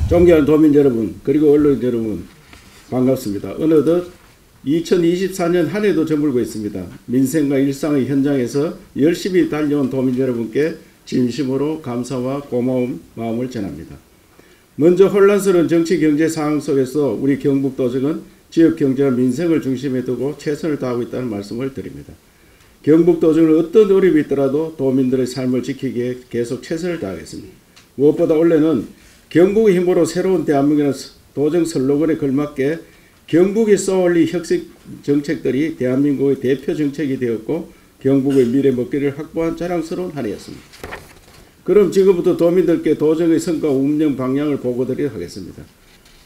존경하는 도민 여러분, 그리고 언론 여러분, 반갑습니다. 어느덧 2024년 한 해도 저물고 있습니다. 민생과 일상의 현장에서 열심히 달려온 도민 여러분께 진심으로 감사와 고마운 마음을 전합니다. 먼저 혼란스러운 정치 경제 상황 속에서 우리 경북도정은 지역 경제와 민생을 중심에 두고 최선을 다하고 있다는 말씀을 드립니다. 경북도정은 어떤 어려움이 있더라도 도민들의 삶을 지키기에 계속 최선을 다하겠습니다. 무엇보다 올해는 경북의 힘으로 새로운 대한민국이라는 도정 슬로건에 걸맞게 경북이 쏘올린 혁신 정책들이 대한민국의 대표 정책이 되었고 경북의 미래 먹거리를 확보한 자랑스러운 한 해였습니다. 그럼 지금부터 도민들께 도정의 성과 운영 방향을 보고드리도록 하겠습니다.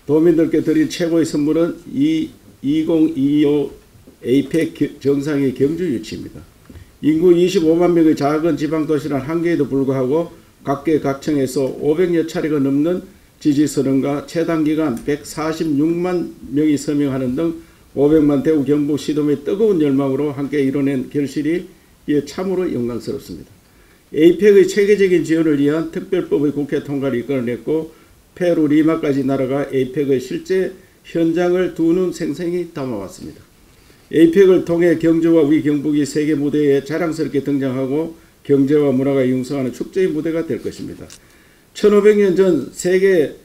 도민들께 드린 최고의 선물은 2025 에이펙 정상의 경주 유치입니다. 인구 25만 명의 작은 지방도시란 한계에도 불구하고 각계각층에서 500여 차례가 넘는 지지선언과 최단기간 146만 명이 서명하는 등 500만 대구 경북 시도민의 뜨거운 열망으로 함께 이뤄낸 결실이 이에 참으로 영광스럽습니다. 에이펙의 체계적인 지원을 위한 특별법의 국회 통과를 이끌어냈고 페루 리마까지 날아가 에이펙의 실제 현장을 두 눈 생생히 담아왔습니다. 에이펙을 통해 경주와 우리 경북이 세계 무대에 자랑스럽게 등장하고 경제와 문화가 융성하는 축제의 무대가 될 것입니다. 1500년 전 세계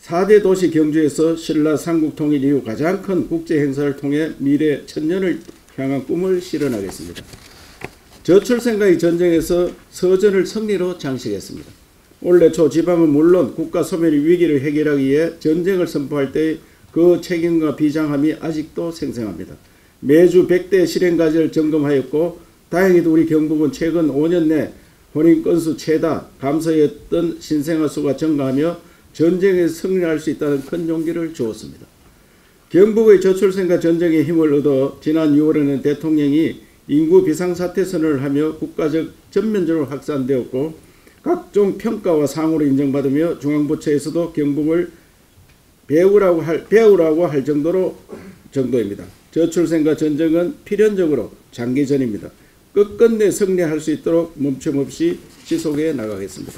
4대 도시 경주에서 신라 삼국 통일 이후 가장 큰 국제 행사를 통해 미래 천년을 향한 꿈을 실현하겠습니다. 저출생과의 전쟁에서 서전을 승리로 장식했습니다. 올해 초 지방은 물론 국가 소멸의 위기를 해결하기 위해 전쟁을 선포할 때 그 책임과 비장함이 아직도 생생합니다. 매주 100대 실행과제를 점검하였고 다행히도 우리 경북은 최근 5년 내 혼인 건수 최다 감소했던 신생아 수가 증가하며 전쟁에서 승리할 수 있다는 큰 용기를 주었습니다. 경북의 저출생과 전쟁에 힘을 얻어 지난 6월에는 대통령이 인구 비상사태 선언을 하며 국가적 전면적으로 확산되었고 각종 평가와 상으로 인정받으며 중앙부처에서도 경북을 배우라고 할 정도입니다. 저출생과 전쟁은 필연적으로 장기전입니다. 끝끝내 승리할 수 있도록 멈춤없이 지속해 나가겠습니다.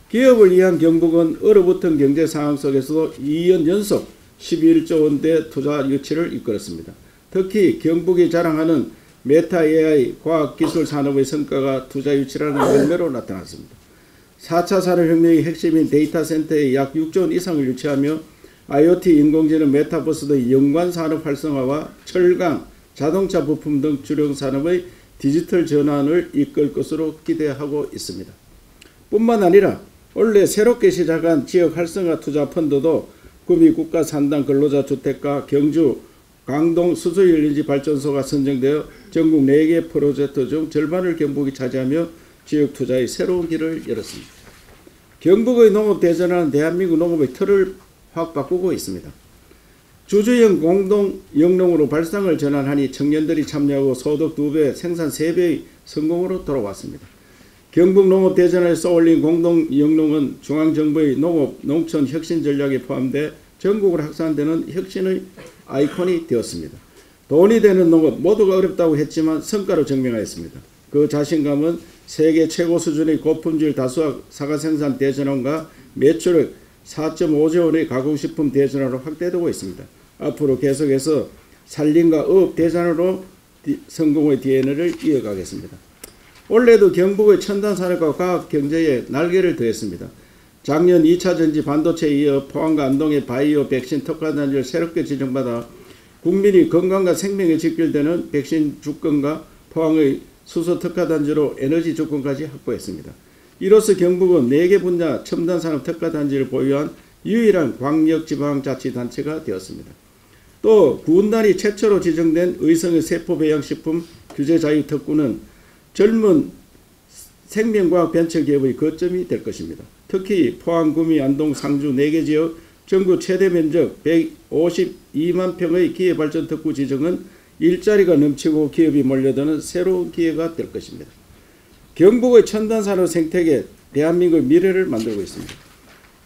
기업을 위한 경북은 얼어붙은 경제 상황 속에서도 2년 연속 11조 원대 투자 유치를 이끌었습니다. 특히 경북이 자랑하는 메타 AI 과학기술 산업의 성과가 투자 유치라는 열매로 나타났습니다. 4차 산업혁명의 핵심인 데이터 센터에 약 6조 원 이상을 유치하며 IoT, 인공지능, 메타버스 등 연관 산업 활성화와 철강, 자동차 부품 등 주력 산업의 디지털 전환을 이끌 것으로 기대하고 있습니다. 뿐만 아니라 올해 새롭게 시작한 지역 활성화 투자 펀드도 구미 국가 산당 근로자 주택과 경주 강동 수소연료지 발전소가 선정되어 전국 4개 프로젝트 중 절반을 경북이 차지하며 지역 투자의 새로운 길을 열었습니다. 경북의 농업 대전환은 대한민국 농업의 틀을 확 바꾸고 있습니다. 주주형 공동 영농으로 발상을 전환하니 청년들이 참여하고 소득 2배, 생산 3배의 성공으로 돌아왔습니다. 경북 농업 대전환에 쏘올린 공동 영농은 중앙정부의 농업, 농촌 혁신 전략에 포함돼 전국으로 확산되는 혁신의 아이콘이 되었습니다. 돈이 되는 농업 모두가 어렵다고 했지만 성과로 증명하였습니다. 그 자신감은 세계 최고 수준의 고품질 다수학 사과 생산 대전환과 매출액 4.5조 원의 가공식품 대전환으로 확대되고 있습니다. 앞으로 계속해서 산림과 어업 대전환으로 성공의 DNA를 이어가겠습니다. 올해도 경북의 첨단산업과 과학경제에 날개를 더했습니다. 작년 2차 전지 반도체에 이어 포항과 안동의 바이오 백신 특화단지를 새롭게 지정받아 국민이 건강과 생명에 직결되는 백신 주권과 포항의 수소 특화단지로 에너지 주권까지 확보했습니다. 이로써 경북은 4개 분야 첨단산업 특화단지를 보유한 유일한 광역지방자치단체가 되었습니다. 또 군단이 최초로 지정된 의성의 세포배양식품 규제자유특구는 젊은 생명과학 벤처기업의 거점이 될 것입니다. 특히 포항, 구미, 안동, 상주 4개 지역 전국 최대 면적 152만 평의 기회발전특구 지정은 일자리가 넘치고 기업이 몰려드는 새로운 기회가 될 것입니다. 경북의 첨단산업 생태계 대한민국의 미래를 만들고 있습니다.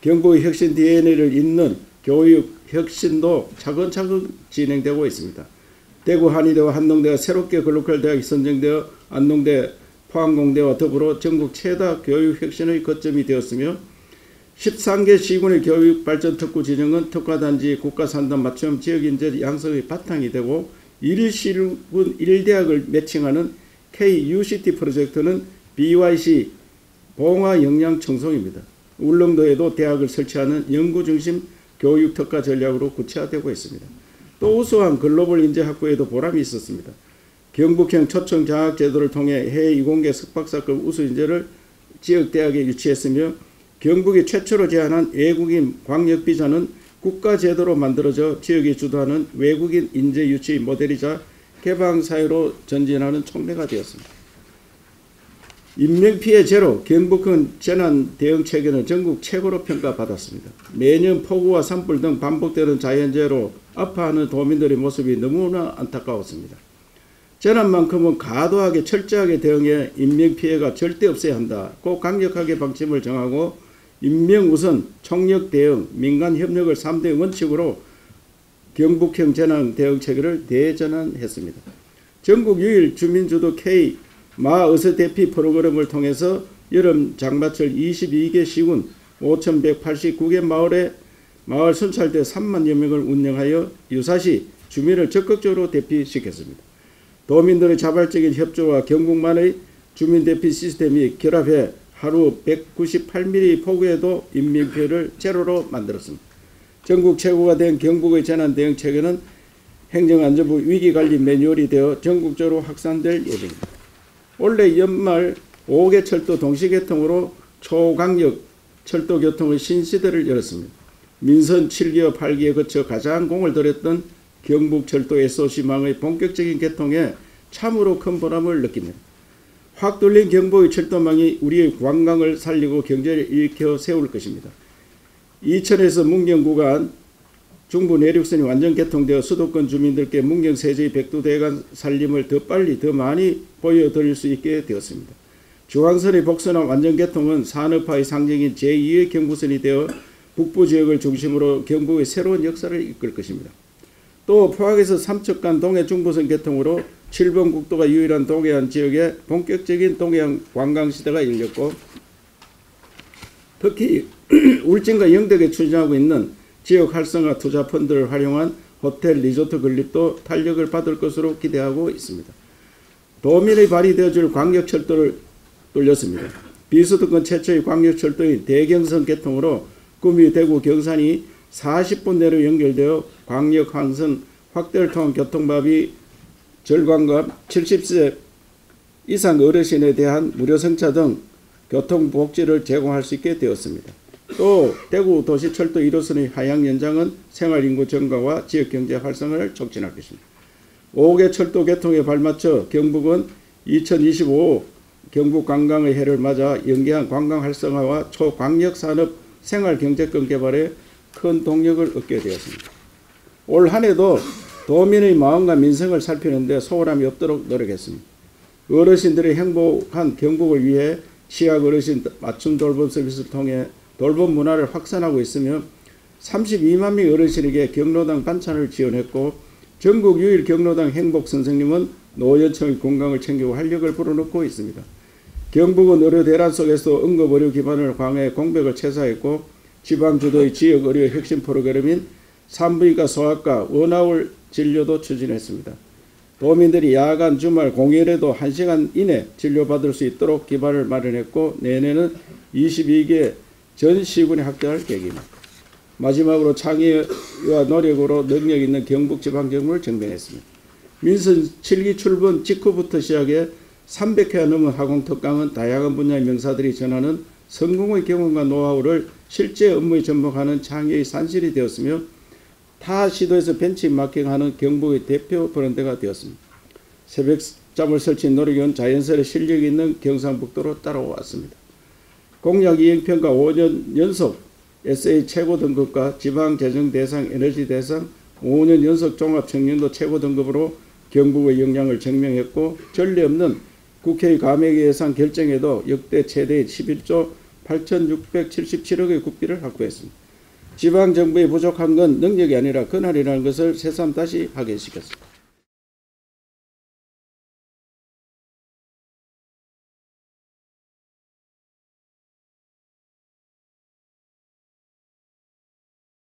경북의 혁신 DNA를 잇는 교육 혁신도 차근차근 진행되고 있습니다. 대구 한의대와 한농대가 새롭게 글로컬 대학이 선정되어 안농대, 포항공대와 더불어 전국 최다 교육 혁신의 거점이 되었으며 13개 시군의 교육발전특구 지정은 특화단지 국가산단 맞춤 지역인재 양성의 바탕이 되고 1시군 1대학을 매칭하는 KUCT 프로젝트는 BYC 봉화영양청송입니다. 울릉도에도 대학을 설치하는 연구중심 교육특화 전략으로 구체화되고 있습니다. 또 우수한 글로벌 인재 확보에도 보람이 있었습니다. 경북형 초청 장학 제도를 통해 해외 이공계 석박사급 우수 인재를 지역대학에 유치했으며 경북이 최초로 제안한 외국인 광역 비자는 국가 제도로 만들어져 지역이 주도하는 외국인 인재 유치 모델이자 개방 사회로 전진하는 촉매가 되었습니다. 인명피해 제로 경북은 재난 대응 체계는 전국 최고로 평가받았습니다. 매년 폭우와 산불 등 반복되는 자연재해로 아파하는 도민들의 모습이 너무나 안타까웠습니다. 재난만큼은 과도하게 철저하게 대응해 인명피해가 절대 없어야 한다. 꼭 강력하게 방침을 정하고 인명우선, 총력 대응, 민간 협력을 3대 원칙으로 경북형 재난 대응 체계를 대전환했습니다. 전국 유일 주민주도 K 마의서 대피 프로그램을 통해서 여름 장마철 22개 시군 5,189개 마을 순찰대 3만여 명을 운영하여 유사시 주민을 적극적으로 대피시켰습니다. 도민들의 자발적인 협조와 경북만의 주민 대피 시스템이 결합해 하루 198mm 폭우에도 인명피해를 제로로 만들었습니다. 전국 최고가 된 경북의 재난대응 체계는 행정안전부 위기관리 매뉴얼이 되어 전국적으로 확산될 예정입니다. 올해 연말 5개 철도 동시개통으로 초강력 철도교통의 신시대를 열었습니다. 민선 7기와 8기에 거쳐 가장 공을 들였던 경북철도 SOC망의 본격적인 개통에 참으로 큰 보람을 느낍니다. 확 뚫린 경북의 철도망이 우리의 관광을 살리고 경제를 일으켜 세울 것입니다. 이천에서 문경 구간 중부 내륙선이 완전 개통되어 수도권 주민들께 문경 세제의 백두대간 살림을 더 빨리 더 많이 보여드릴 수 있게 되었습니다. 중앙선의 복선화 완전 개통은 산업화의 상징인 제2의 경부선이 되어 북부 지역을 중심으로 경북의 새로운 역사를 이끌 것입니다. 또 포항에서 삼척간 동해 중부선 개통으로 7번 국도가 유일한 동해안 지역에 본격적인 동해안 관광시대가 열렸고 특히 울진과 영덕에 추진하고 있는 지역 활성화 투자 펀드를 활용한 호텔 리조트 건립도 탄력을 받을 것으로 기대하고 있습니다. 도민의 발이 되어줄 광역철도를 뚫렸습니다. 비수도권 최초의 광역철도인 대경선 개통으로 구미, 대구, 경산이 40분 내로 연결되어 광역 항선 확대를 통한 교통밥이 절반과 70세 이상 어르신에 대한 무료 승차 등 교통복지를 제공할 수 있게 되었습니다. 또 대구 도시철도 1호선의 하향 연장은 생활인구 증가와 지역경제 활성화를 촉진할 것입니다. 5개 철도 개통에 발맞춰 경북은 2025 경북관광의 해를 맞아 연계한 관광 활성화와 초광역산업 생활경제권 개발에 큰 동력을 얻게 되었습니다. 올 한 해도 도민의 마음과 민생을 살피는 데 소홀함이 없도록 노력했습니다. 어르신들의 행복한 경북을 위해 취약 어르신 맞춤 돌봄 서비스를 통해 돌봄 문화를 확산하고 있으며 32만 명의 어르신에게 경로당 반찬을 지원했고 전국 유일 경로당 행복선생님은 노년층의 건강을 챙기고 활력을 불어넣고 있습니다. 경북은 의료 대란 속에서 응급의료 기반을 강화해 공백을 최소화했고 지방주도의 지역의료 혁신 프로그램인 산부인과 소아과 원아울 진료도 추진했습니다. 도민들이 야간, 주말, 공휴일에도 1시간 이내 진료받을 수 있도록 기반을 마련했고 내년은 22개 전 시군에 확대할 계획입니다. 마지막으로 창의와 노력으로 능력 있는 경북지방정부를 증명했습니다. 민선 7기 출범 직후부터 시작해 300회가 넘은 학원특강은 다양한 분야의 명사들이 전하는 성공의 경험과 노하우를 실제 업무에 접목하는 창의의 산실이 되었으며 타 시도에서 벤치마킹하는 경북의 대표 브랜드가 되었습니다. 새벽잠을 설친 노력은 자연스레 실력이 있는 경상북도로 따라왔습니다. 공약 이행평가 5년 연속 SA 최고 등급과 지방재정대상 에너지대상 5년 연속 종합청년도 최고 등급으로 경북의 역량을 증명했고 전례 없는 국회의 감액 예산 결정에도 역대 최대의 11조 8,677억의 국비를 확보했습니다. 지방정부의 부족한 건 능력이 아니라 권한이라는 것을 새삼 다시 확인시켰습니다.